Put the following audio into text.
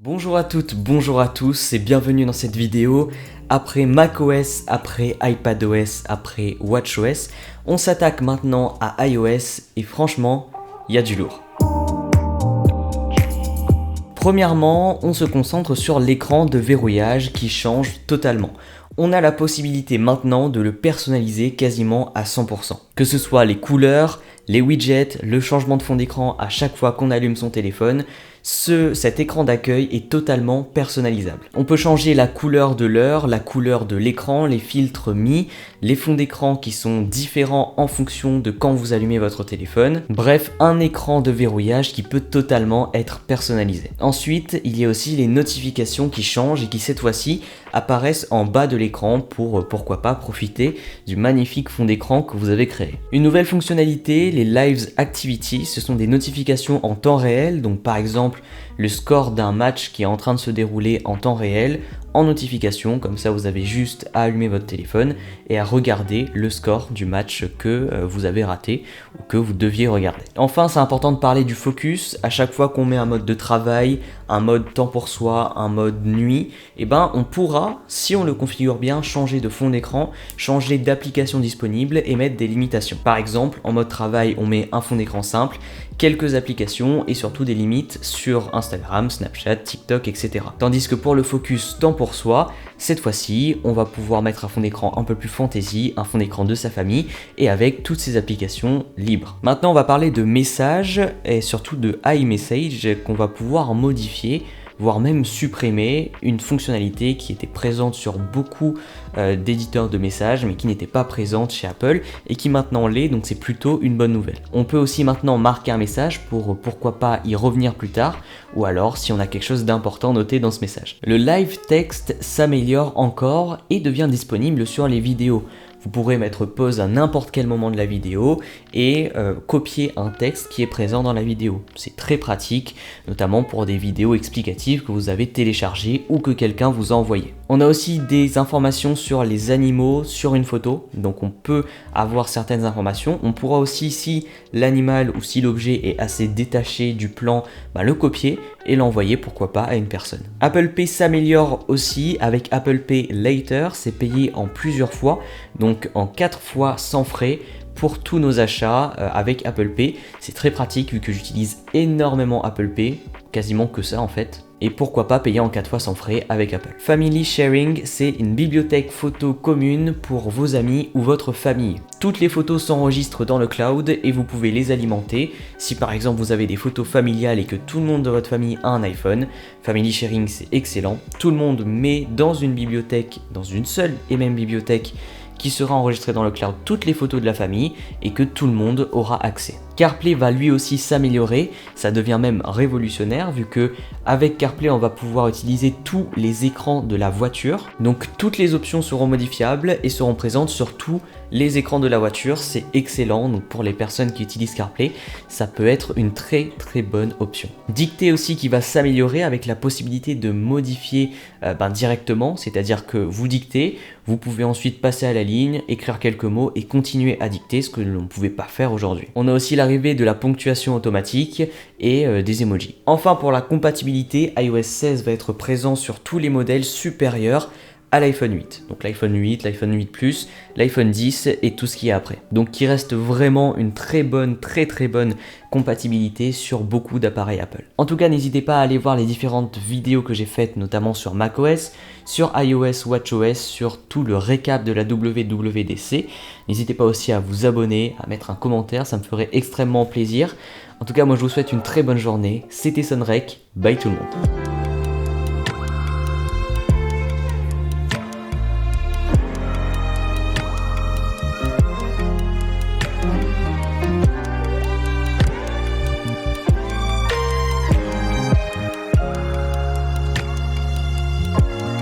Bonjour à toutes, bonjour à tous et bienvenue dans cette vidéo. Après macOS, après iPadOS, après watchOS, on s'attaque maintenant à iOS et franchement, il y a du lourd. Premièrement, on se concentre sur l'écran de verrouillage qui change totalement. On a la possibilité maintenant de le personnaliser quasiment à 100%. Que ce soit les couleurs, les widgets, le changement de fond d'écran à chaque fois qu'on allume son téléphone, cet écran d'accueil est totalement personnalisable. On peut changer la couleur de l'heure, la couleur de l'écran, les filtres mis, les fonds d'écran qui sont différents en fonction de quand vous allumez votre téléphone. Bref, un écran de verrouillage qui peut totalement être personnalisé. Ensuite, il y a aussi les notifications qui changent et qui cette fois-ci apparaissent en bas de l'écran pour pourquoi pas profiter du magnifique fond d'écran que vous avez créé. Une nouvelle fonctionnalité, les Live Activities, ce sont des notifications en temps réel, donc par exemple le score d'un match qui est en train de se dérouler en temps réel en notification, comme ça vous avez juste à allumer votre téléphone et à regarder le score du match que vous avez raté ou que vous deviez regarder. Enfin, c'est important de parler du focus. À chaque fois qu'on met un mode de travail, un mode temps pour soi, un mode nuit, on pourra, si on le configure bien, changer de fond d'écran, changer d'application disponible et mettre des limitations. Par exemple, en mode travail, on met un fond d'écran simple, quelques applications et surtout des limites sur Instagram, Snapchat, TikTok, etc. Tandis que pour le focus temps pour soi, cette fois-ci, on va pouvoir mettre un fond d'écran un peu plus fantasy, un fond d'écran de sa famille et avec toutes ces applications libres. Maintenant, on va parler de messages et surtout de iMessage qu'on va pouvoir modifier, voire même supprimer une fonctionnalité qui était présente sur beaucoup d'éditeurs de messages mais qui n'était pas présente chez Apple et qui maintenant l'est, donc c'est plutôt une bonne nouvelle. On peut aussi maintenant marquer un message pour pourquoi pas y revenir plus tard ou alors si on a quelque chose d'important noté dans ce message. Le live text s'améliore encore et devient disponible sur les vidéos. Vous pourrez mettre pause à n'importe quel moment de la vidéo et copier un texte qui est présent dans la vidéo. C'est très pratique, notamment pour des vidéos explicatives que vous avez téléchargées ou que quelqu'un vous a envoyées. On a aussi des informations sur les animaux sur une photo, donc on peut avoir certaines informations. On pourra aussi, si l'animal ou si l'objet est assez détaché du plan, le copier et l'envoyer pourquoi pas à une personne. Apple Pay s'améliore aussi avec Apple Pay Later, c'est payé en plusieurs fois, donc en 4 fois sans frais pour tous nos achats avec Apple Pay. C'est très pratique vu que j'utilise énormément Apple Pay, quasiment que ça en fait. Et pourquoi pas payer en 4 fois sans frais avec Apple. Family Sharing, c'est une bibliothèque photo commune pour vos amis ou votre famille. Toutes les photos s'enregistrent dans le cloud et vous pouvez les alimenter. Si par exemple vous avez des photos familiales et que tout le monde de votre famille a un iPhone, Family Sharing c'est excellent. Tout le monde met dans une bibliothèque, dans une seule et même bibliothèque, qui sera enregistré dans le cloud toutes les photos de la famille et que tout le monde aura accès. CarPlay va lui aussi s'améliorer, ça devient même révolutionnaire vu que avec CarPlay on va pouvoir utiliser tous les écrans de la voiture. Donc toutes les options seront modifiables et seront présentes sur tous les écrans de la voiture, c'est excellent. Donc pour les personnes qui utilisent CarPlay, ça peut être une très très bonne option. Dictée aussi qui va s'améliorer avec la possibilité de modifier directement, c'est-à-dire que vous dictez, vous pouvez ensuite passer à la ligne, écrire quelques mots et continuer à dicter, ce que l'on ne pouvait pas faire aujourd'hui. On a aussi l'arrivée de la ponctuation automatique et des emojis. Enfin, pour la compatibilité, iOS 16 va être présent sur tous les modèles supérieurs à l'iPhone 8. Donc l'iPhone 8, l'iPhone 8 Plus, l'iPhone 10 et tout ce qui est après. Donc qui reste vraiment une très bonne compatibilité sur beaucoup d'appareils Apple. En tout cas, n'hésitez pas à aller voir les différentes vidéos que j'ai faites, notamment sur macOS, sur iOS, watchOS, sur tout le récap de la WWDC. N'hésitez pas aussi à vous abonner, à mettre un commentaire, ça me ferait extrêmement plaisir. En tout cas, moi je vous souhaite une très bonne journée. C'était Sonrec, bye tout le monde.